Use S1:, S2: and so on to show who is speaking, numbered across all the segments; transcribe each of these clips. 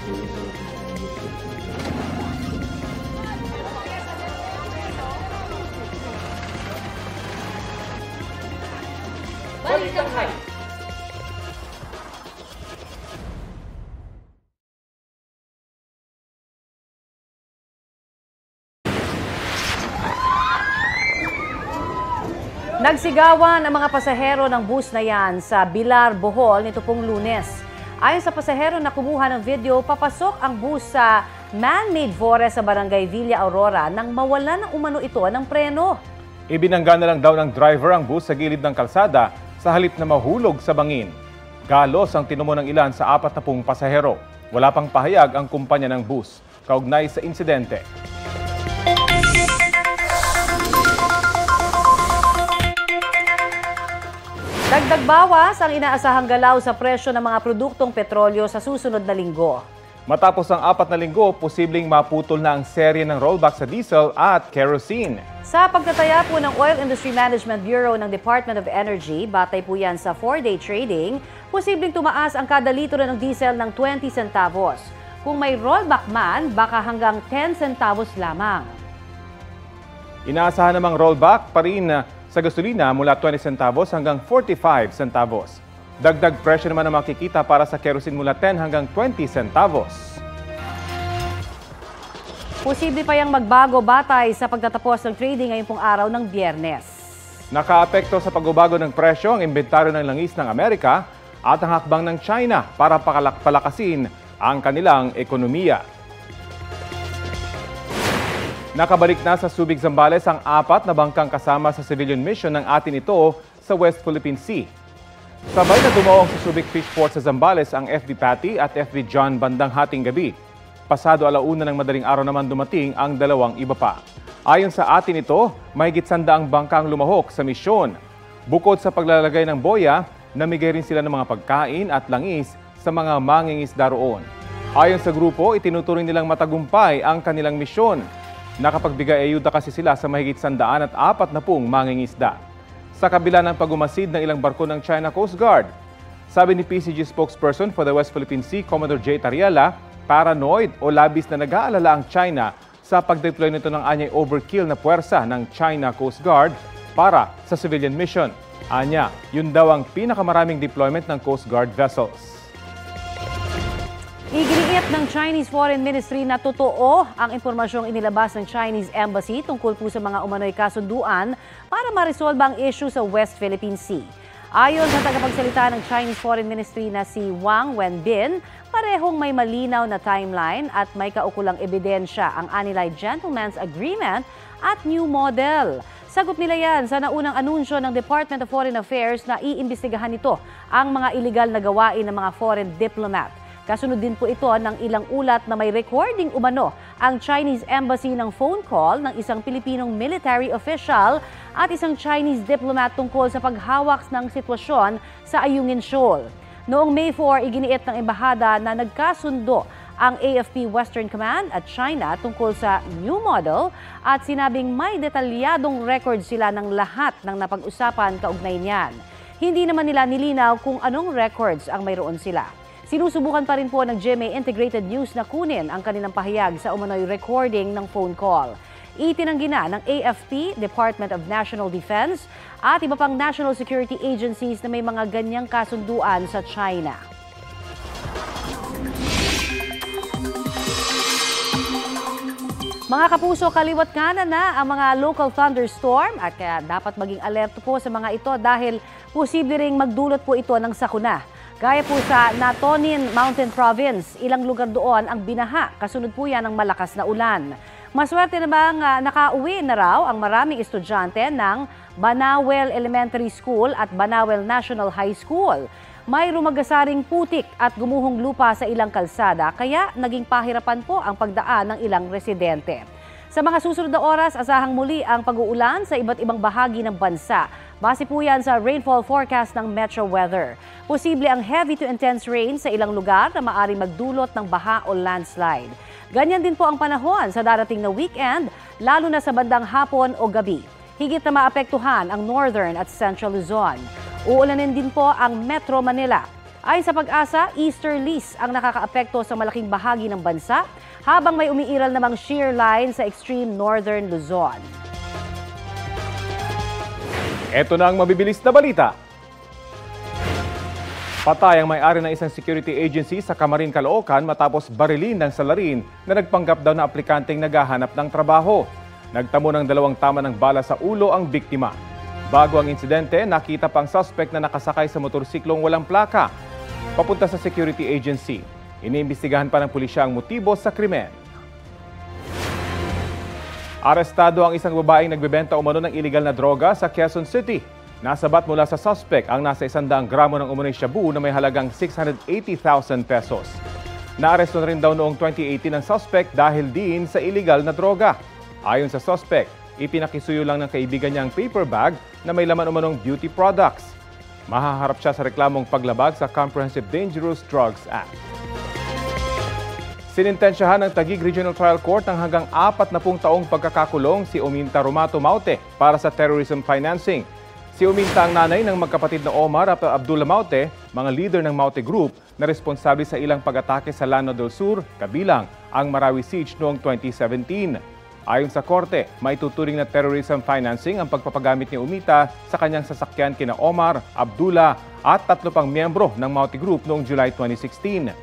S1: Balikan. Nagsigawan ang mga pasahero ng bus na yan sa Bilar, Bohol nito pong Lunes. Ayon sa pasahero na kumuha ng video, papasok ang bus sa man-made forest sa barangay Villa Aurora nang mawala ng umano ito ng preno.
S2: Ibinangga na lang daw ng driver ang bus sa gilid ng kalsada sa halip na mahulog sa bangin. Galos ang tinumo ng ilan sa 40 pasahero. Wala pang pahayag ang kumpanya ng bus kaugnay sa insidente.
S1: Dagdag bawas ang inaasahang galaw sa presyo ng mga produktong petrolyo sa susunod na linggo.
S2: Matapos ang 4 na linggo, posibleng maputol na ang serye ng rollback sa diesel at kerosene.
S1: Sa pagtataya po ng Oil Industry Management Bureau ng Department of Energy, batay po yan sa 4-day trading, posibleng tumaas ang kada litro ng diesel ng 20 centavos. Kung may rollback man, baka hanggang 10 centavos lamang.
S2: Inaasahan namang rollback pa rin sa gasolina mula 20 centavos hanggang 45 centavos. Dagdag presyo naman ang makikita para sa kerosene mula 10 hanggang 20 centavos.
S1: Posible pa yang magbago batay sa pagtatapos ng trading ngayong pong araw ng Biyernes.
S2: Nakaapekto sa pagbabago ng presyo ang inventaryo ng langis ng Amerika at ang hakbang ng China para palakasin ang kanilang ekonomiya. Nakabalik na sa Subic, Zambales ang 4 na bangkang kasama sa civilian mission ng atin ito sa West Philippine Sea. Sabay na dumaong sa Subic Fish Port sa Zambales ang FB Patty at FB John bandang hating gabi. Pasado 1:00 ng madaling araw naman dumating ang 2 iba pa. Ayon sa atin ito, mahigit 100 bangkang lumahok sa misyon. Bukod sa paglalagay ng boya, namigay rin sila ng mga pagkain at langis sa mga mangingisda roon. Ayon sa grupo, itinuturing nilang matagumpay ang kanilang misyon. Nakapagbigay ayuda kasi sila sa mahigit 140 mangingisda. Sa kabila ng pagumasid ng ilang barko ng China Coast Guard. Sabi ni PCG spokesperson for the West Philippine Sea, Commodore J. Tariela, paranoid o labis na nag-aalala ang China sa pag-deploy nito ng anyay overkill na puwersa ng China Coast Guard para sa civilian mission. Anya, yun daw ang pinakamaraming deployment ng Coast Guard vessels.
S1: Iginiit ng Chinese Foreign Ministry na totoo ang impormasyong inilabas ng Chinese Embassy tungkol po sa mga umano'y kasunduan para ma-resolve ang issue sa West Philippine Sea. Ayon sa tagapagsalita ng Chinese Foreign Ministry na si Wang Wenbin, parehong may malinaw na timeline at may kaukulang ebidensya ang anilay Gentleman's Agreement at New Model. Sagot nila yan sa naunang anunsyo ng Department of Foreign Affairs na iimbestigahan nito ang mga iligal na gawain ng mga foreign diplomat. Kasunod din po ito ng ilang ulat na may recording umano ang Chinese Embassy ng phone call ng isang Pilipinong military official at isang Chinese diplomat tungkol sa paghawak ng sitwasyon sa Ayungin Shoal. Noong May 4, iginiit ng embahada na nagkasundo ang AFP Western Command at China tungkol sa New Model at sinabing may detalyadong record sila ng lahat ng napag-usapan kaugnay niyan. Hindi naman nila nilinaw kung anong records ang mayroon sila. Sinusubukan pa rin po ng GMA Integrated News na kunin ang kanilang pahayag sa umano'y recording ng phone call. Itinanggi na ng AFP, Department of National Defense at iba pang national security agencies na may mga ganyang kasunduan sa China. Mga kapuso, kaliwat kanan na ang mga local thunderstorm at kaya dapat maging alerto po sa mga ito dahil posible ring magdulot po ito ng sakuna. Gaya po sa Natonin Mountain Province, ilang lugar doon ang binaha, kasunod po yan ng malakas na ulan. Maswerte namang nakauwi na raw ang maraming estudyante ng Banawel Elementary School at Banawel National High School. May rumagasaring putik at gumuhong lupa sa ilang kalsada, kaya naging pahirapan po ang pagdaan ng ilang residente. Sa mga susunod na oras, asahang muli ang pag-uulan sa iba't ibang bahagi ng bansa. Base po yan sa rainfall forecast ng Metro Weather. Posible ang heavy to intense rain sa ilang lugar na maaaring magdulot ng baha o landslide. Ganyan din po ang panahon sa darating na weekend, lalo na sa bandang hapon o gabi. Higit na maapektuhan ang Northern at Central Luzon. Uulanin din po ang Metro Manila. Ayon sa Pag-asa, easterlies ang nakakaapekto sa malaking bahagi ng bansa habang may umiiral namang shear line sa extreme northern Luzon.
S2: Ito na ang mabibilis na balita. Patay ang may-ari ng isang security agency sa Camarin, Caloocan matapos barilin ng salarin na nagpanggap daw na aplikanteng naghahanap ng trabaho. Nagtamo ng 2 tama ng bala sa ulo ang biktima. Bago ang insidente, nakita pang suspect na nakasakay sa motorsiklong walang plaka papunta sa security agency. Iniimbestigahan pa ng pulisya ang motibo sa krimen. Arestado ang isang babaeng nagbebenta umano ng iligal na droga sa Quezon City. Nasabat mula sa suspect ang nasa 100 gramo ng umano'y shabu na may halagang 680,000 pesos. Naaresto na rin daw noong 2018 ang suspect dahil din sa iligal na droga. Ayon sa suspect, ipinakisuyo lang ng kaibigan niya ang paper bag na may laman umanong beauty products. Mahaharap siya sa reklamong paglabag sa Comprehensive Dangerous Drugs Act. Sinintensyahan ng Taguig Regional Trial Court ng hanggang 40 taong pagkakakulong si Ominta Romato Maute para sa terrorism financing. Si Ominta ang nanay ng magkapatid na Omar at Abdullah Maute, mga leader ng Maute Group na responsable sa ilang pag-atake sa Llano del Sur, kabilang ang Marawi Siege noong 2017. Ayon sa korte, may tuturing na terrorism financing ang pagpapagamit ni Umita sa kanyang sasakyan kina Omar, Abdullah at 3 pang miyembro ng Maute Group noong July 2016.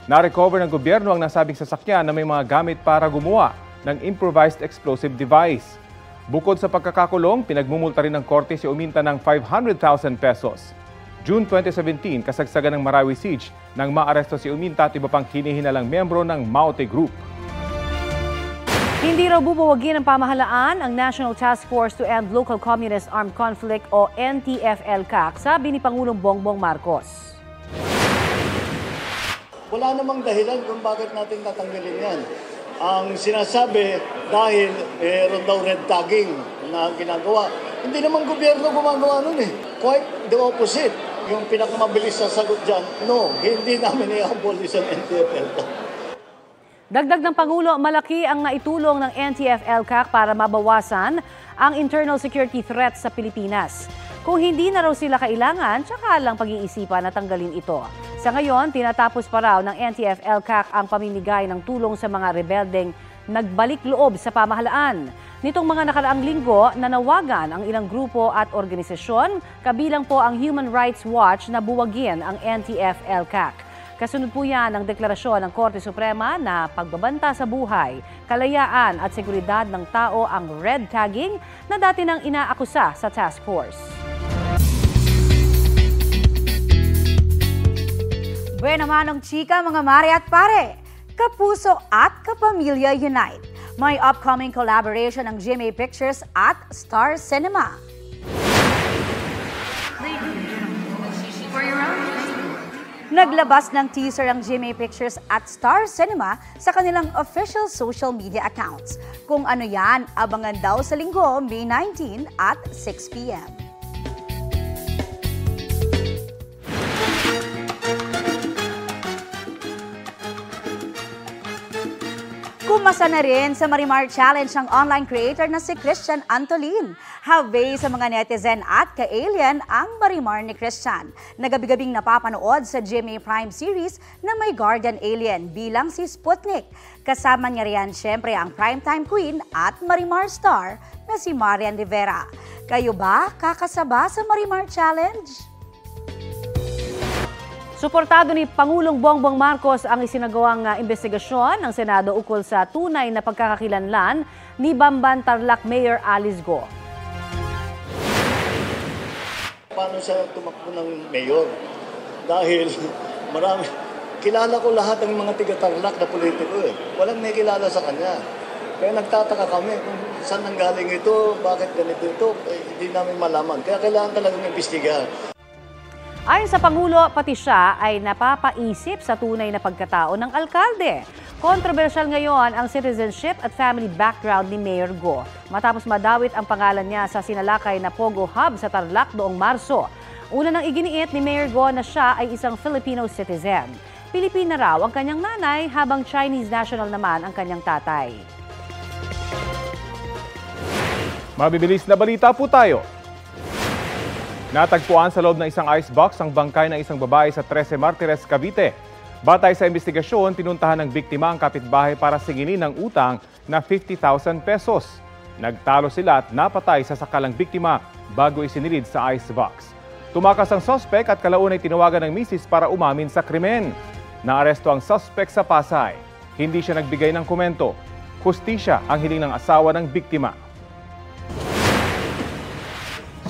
S2: Na-recover ng gobyerno ang nasabing sasakyan na may mga gamit para gumawa ng improvised explosive device. Bukod sa pagkakakulong, pinagmumulta rin ng korte si Uminta ng 500,000 pesos. June 2017, kasagsagan ng Marawi Siege nang maaresto si Uminta at iba pang hinihinalang miyembro ng Maute Group.
S1: Hindi raw bubuwagin ng pamahalaan ang National Task Force to End Local Communist Armed Conflict o NTF-ELCAC, sabi ni Pangulong Bongbong Marcos.
S3: Wala namang dahilan kung bakit natin tatanggalin yan. Ang sinasabi dahil mayroon daw red tagging na ginagawa. Hindi naman gobyerno gumagawa nun eh. Quite the opposite. Yung pinakamabilis na sagot dyan, no, hindi namin i-abolish ang NTF-ELCAC.
S1: Dagdag ng Pangulo, malaki ang naitulong ng NTF-ELCAC para mabawasan ang internal security threat sa Pilipinas. Kung hindi na raw sila kailangan, tsaka lang pag-iisipan na tanggalin ito. Sa ngayon, tinatapos pa raw ng NTF-ELCAC ang pamimigay ng tulong sa mga rebeldeng nagbalik loob sa pamahalaan. Nitong mga nakaraang linggo, nanawagan ang ilang grupo at organisasyon, kabilang po ang Human Rights Watch na buwagin ang NTF-ELCAC. Kasunod po yan ang deklarasyon ng Korte Suprema na pagbabanta sa buhay, kalayaan at seguridad ng tao ang red tagging na dati nang inaakusa sa task force.
S4: Buena manong chika mga mare at pare, kapuso at kapamilya unite. May upcoming collaboration ng GMA Pictures at Star Cinema. Naglabas ng teaser ang GMA Pictures at Star Cinema sa kanilang official social media accounts. Kung ano yan, abangan daw sa linggo, May 19 at 6 p.m. Kumasa na rin sa Marimar Challenge ng online creator na si Christian Antolin. Have sa mga netizen at ka-alien ang Marimar ni Christian. Nagabi-gabing napapanood sa GMA Prime series na may guardian alien bilang si Sputnik. Kasama niya riyan syempre ang primetime queen at Marimar star na si Marian Rivera. Kayo ba kakasaba sa Marimar Challenge?
S1: Suportado ni Pangulong Bongbong Marcos ang isinagawang investigasyon ng Senado ukol sa tunay na pagkakakilanlan ni Bamban Tarlac Mayor Alice Go.
S3: Paano siya tumakbo ng mayor? Dahil marami, kilala ko lahat ng mga tiga-Tarlac na politiko eh. Walang may kilala sa kanya. Kaya nagtataka kami kung saan nanggaling ito, bakit ganito ito, hindi namin malaman. Kaya kailangan talagang imbestigahan.
S1: Ayon sa Pangulo, pati siya ay napapaisip sa tunay na pagkatao ng alkalde. Kontrobersyal ngayon ang citizenship at family background ni Mayor Go matapos madawit ang pangalan niya sa sinalakay na Pogo Hub sa Tarlac noong Marso. Una nang iginiit ni Mayor Go na siya ay isang Filipino citizen. Pilipina raw ang kanyang nanay habang Chinese national naman ang kanyang tatay.
S2: Mabibilis na balita po tayo. Natagpuan sa loob ng isang icebox ang bangkay ng isang babae sa 13 Martires, Cavite. Batay sa investigasyon, pinuntahan ng biktima ang kapitbahay para singilin ng utang na 50,000 pesos. Nagtalo sila at napatay sa sakalang biktima bago isinilid sa icebox. Tumakas ang sospek at kalaunay tinawagan ng misis para umamin sa krimen. Naaresto ang sospek sa Pasay. Hindi siya nagbigay ng komento. Hustisya ang hiling ng asawa ng biktima.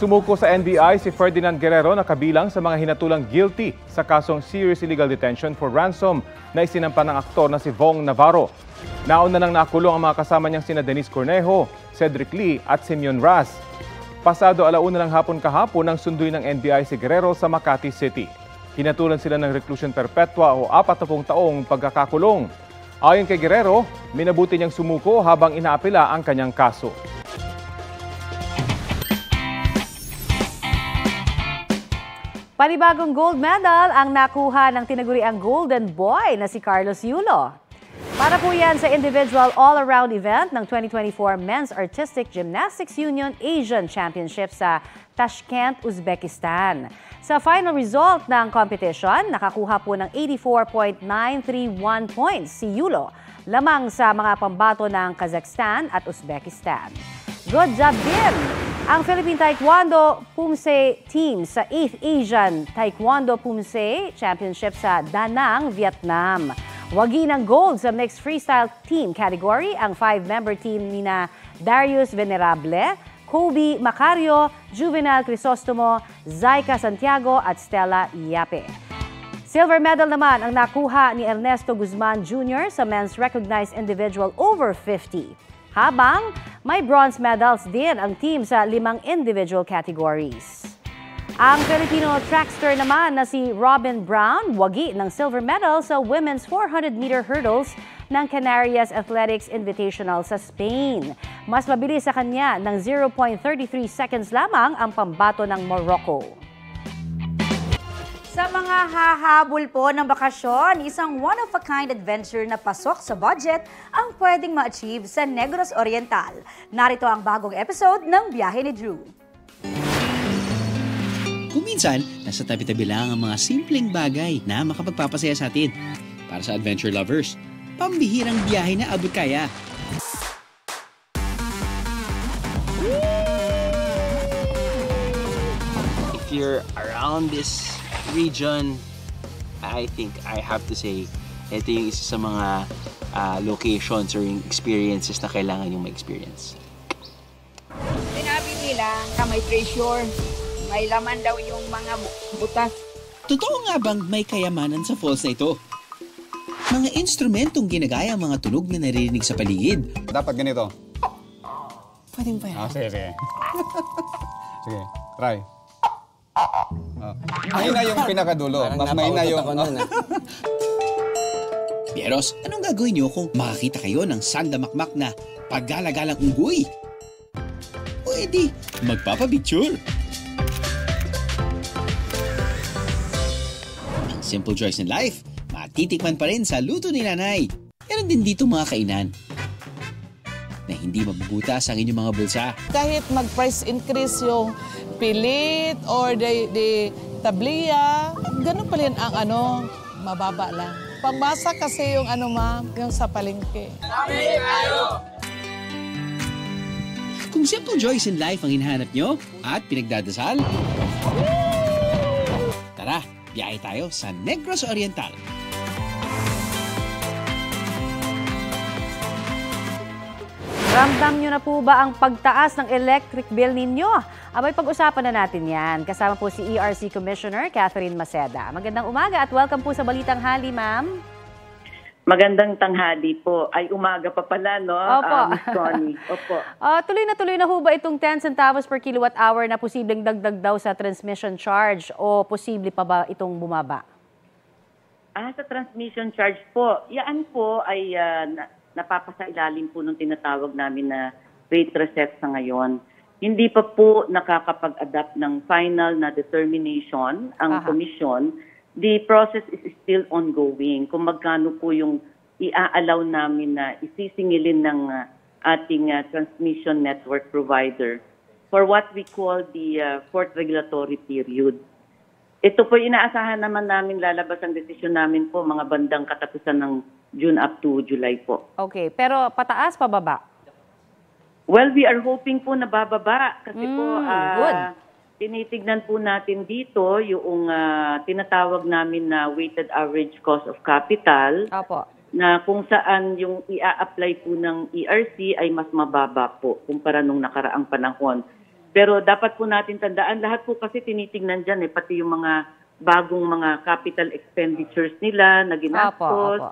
S2: Sumuko sa NBI si Ferdinand Guerrero na kabilang sa mga hinatulang guilty sa kasong serious illegal detention for ransom na isinampa ng aktor na si Vong Navarro. Nauna nang nakulong ang mga kasama niyang sina Denise Cornejo, Cedric Lee at Simeon Ras. Pasado 1:00 ng hapon kahapon ang sunduin ng NBI si Guerrero sa Makati City. Hinatulan sila ng reclusion perpetua o 40 taong pagkakakulong. Ayon kay Guerrero, minabuti niyang sumuko habang inaapela ang kanyang kaso.
S1: Panibagong gold medal ang nakuha ng tinaguriang Golden Boy na si Carlos Yulo. Para po yan sa individual all-around event ng 2024 Men's Artistic Gymnastics Union Asian Championship sa Tashkent, Uzbekistan. Sa final result ng competition, nakakuha po ng 84.931 points si Yulo, lamang sa mga pambato ng Kazakhstan at Uzbekistan. Good job din ang Philippine Taekwondo Pumse team sa 8th Asian Taekwondo Pumse Championship sa Da Nang, Vietnam. Wagi ng gold sa mixed freestyle team category ang 5-member team nina Darius Venerable, Kobe Macario, Juvenal Crisostomo, Zaika Santiago at Stella Yape. Silver medal naman ang nakuha ni Ernesto Guzman Jr. sa men's recognized individual over 50. Habang may bronze medals din ang team sa 5 individual categories. Ang Filipino trackster naman na si Robin Brown, wagi ng silver medal sa women's 400-meter hurdles ng Canarias Athletics Invitational sa Spain. Mas mabilis sa kanya ng 0.33 seconds lamang ang pambato ng Morocco.
S4: Sa mga hahabol po ng bakasyon, isang one-of-a-kind adventure na pasok sa budget ang pwedeng ma-achieve sa Negros Oriental. Narito ang bagong episode ng Biyahe ni Drew.
S5: Kung minsan, nasa tabi-tabi lang ang mga simpleng bagay na makapagpapasaya sa atin. Para sa adventure lovers, pambihirang biyahe na abot kaya.
S6: If you're around this region, I think I have to say, ito yung isa sa mga locations or yung experiences na kailangan yung ma-experience.
S7: Sinabi nila na may treasure, may laman daw yung mga butas.
S5: Totoo nga bang may kayamanan sa falls na ito? Mga instrumentong ginagaya ang mga tunog na naririnig sa paligid.
S8: Dapat ganito.
S5: Pwedeng ba yan?
S8: Sige, sige. Sige, try. Mahina yung pinakadulo. Mas mahina yung...
S5: Pieros, anong gagawin niyo kung makakita kayo ng sandamakmak na paggalagalang unggoy? O edi, magpapabitsure. Ang simple joys in life, matitikman pa rin sa luto ni nanay. Meron din dito mga kainan na hindi mabubutas ang inyong mga bulsa.
S9: Kahit mag-price increase yung pilit or the tabliya, ganun pa rin ang mababa lang. Pagmasa kasi yung yung sa palengke.
S5: Kung simple joys in life ang hinahanap nyo at pinagdadasal, tara, biyahe tayo sa Negros Oriental.
S1: Ramdam nyo na po ba ang pagtaas ng electric bill ninyo? Abay, pag-usapan na natin yan. Kasama po si ERC Commissioner Catherine Maceda. Magandang umaga at welcome po sa Balitang Hali, ma'am.
S10: Magandang tanghali po. Ay, umaga pa pala, no?
S1: Opo.
S10: Miss Connie. Opo.
S1: Tuloy na ho ba itong 10 centavos per kilowatt hour na posibleng dagdag daw sa transmission charge o posible pa ba itong bumaba?
S10: Sa transmission charge po, yan po ay napapasailalim po nung tinatawag namin na rate reset sa ngayon. Hindi pa po nakakapag-adapt ng final na determination ang komisyon. The process is still ongoing. Kung magkano po yung i-allow namin na isisingilin ng ating transmission network provider for what we call the fourth regulatory period. Ito po inaasahan naman namin lalabas ang desisyon namin po mga bandang katapusan ng June up to July po.
S1: Okay, pero pataas, pababa?
S10: Well, we are hoping po na bababa kasi po
S1: good.
S10: tinitignan po natin dito yung tinatawag namin na weighted average cost of capital.
S1: Opo.
S10: Na kung saan yung i-apply po ng ERC ay mas mababa po kumpara nung nakaraang panahon. Pero dapat po natin tandaan, lahat po kasi tinitingnan dyan, pati yung mga bagong mga capital expenditures nila na ginastos,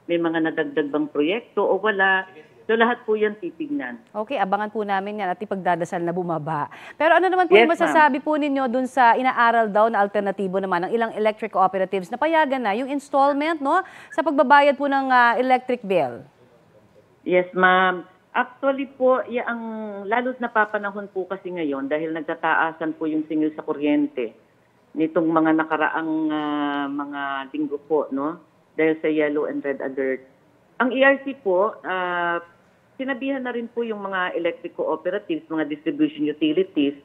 S10: may mga nadagdag bang proyekto o wala. So lahat po yan titignan.
S1: Okay, abangan po namin yan at ipagdadasal na bumaba. Pero ano naman po yung masasabi po ninyo dun sa inaaral daw na alternatibo naman ng ilang electric cooperatives na payagan na yung installment sa pagbabayad po ng electric bill?
S10: Yes, ma'am. Actually po, ang lalo't napapanahon po kasi ngayon dahil nagtataasan po yung singil sa kuryente nitong mga nakaraang mga linggo po, dahil sa yellow and red alert. Ang ERC po, sinabihan na rin po yung mga electric cooperatives, mga distribution utilities,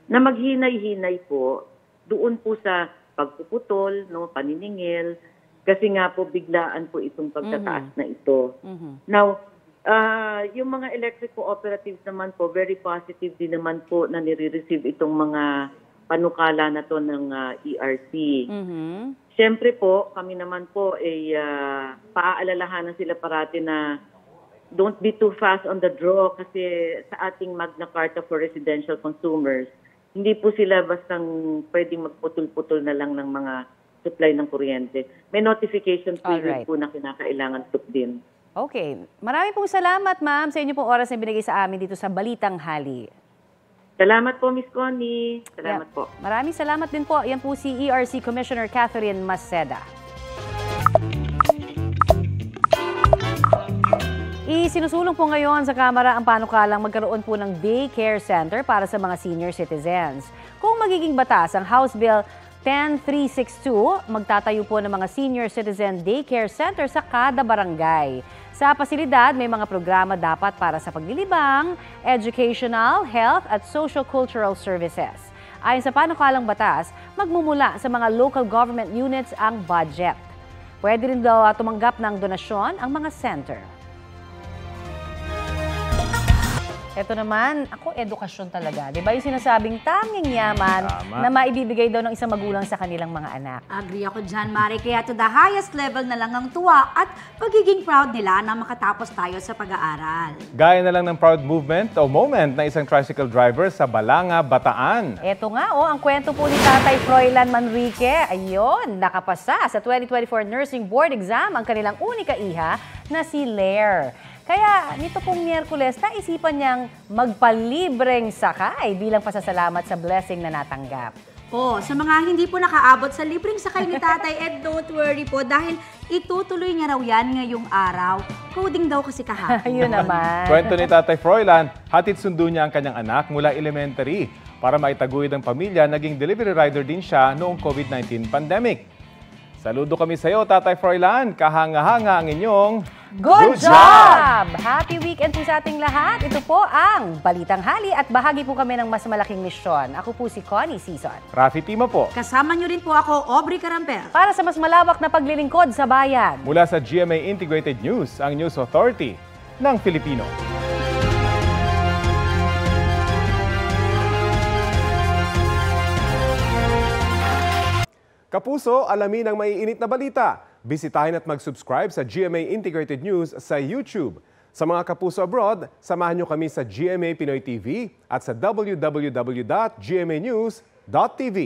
S10: na maghinay-hinay po doon po sa pagpuputol, paniningil, kasi nga po biglaan po itong pagtataas na ito. Now, yung mga electric cooperatives naman po, very positive din naman po na nire-receive itong mga panukala na to ng ERC. Siyempre po, kami naman po ay paaalalahanan sila parati na don't be too fast on the draw kasi sa ating Magna Carta for Residential Consumers, hindi po sila bastang pwedeng magputol-putol na lang ng mga supply ng kuryente. May notification period po na kinakailangan din.
S1: Okay. Maraming pong salamat, ma'am, sa inyo pong oras na binigay sa amin dito sa Balitang Hali.
S10: Salamat po, Miss Connie. Salamat po.
S1: Maraming salamat din po. Yan po si ERC Commissioner Catherine Maceda. Isinusulong po ngayon sa Kamara ang panukalang magkaroon po ng daycare center para sa mga senior citizens. Kung magiging batas ang House Bill 10362, magtatayo po ng mga senior citizen daycare center sa kada barangay. Sa pasilidad, may mga programa dapat para sa paglilibang, educational, health at social-cultural services. Ayon sa panukalang batas, magmumula sa mga local government units ang budget. Pwede rin daw tumanggap ng donasyon ang mga center. Ito naman, edukasyon talaga. Diba yung sinasabing tanging yaman na maibibigay daw ng isang magulang sa kanilang mga anak.
S4: Agree ako dyan, Mari. Kaya to the highest level na lang ang tuwa at pagiging proud nila na makatapos tayo sa pag-aaral.
S2: Gaya na lang ng proud movement o moment na isang tricycle driver sa Balanga, Bataan.
S1: Ito nga, ang kwento po ni Tatay Froilan Manrique. Ayun, nakapasa sa 2024 Nursing Board Exam ang kanilang unika iha na si Lair. Kaya nito pong Miyerkules, naisipan niyang magpalibreng sakay bilang pasasalamat sa blessing na natanggap.
S4: Sa mga hindi po nakaabot sa libreng sakay ni Tatay, don't worry po dahil itutuloy niya raw yan ngayong araw. Coding daw kasi kahapon.
S1: Ayun naman.
S2: Kwento ni Tatay Froilan, hatid sundo niya ang kanyang anak mula elementary. Para maitaguyod ang pamilya, naging delivery rider din siya noong COVID-19 pandemic. Saludo kami sa iyo, Tatay Froilan. Kahanga-hanga ang inyong
S1: Good job! Happy weekend po sa ating lahat. Ito po ang Balitang Hali at bahagi po kami ng mas malaking misyon. Ako po si Connie Season.
S2: Rafi Tima po.
S4: Kasama niyo rin po ako, Aubrey Carampel.
S1: Para sa mas malawak na paglilingkod sa bayan.
S2: Mula sa GMA Integrated News, ang News Authority ng Filipino. Kapuso, alamin ang maiinit na balita. Bisitahin at mag-subscribe sa GMA Integrated News sa YouTube. Sa mga kapuso abroad, samahan niyo kami sa GMA Pinoy TV at sa www.gmanews.tv.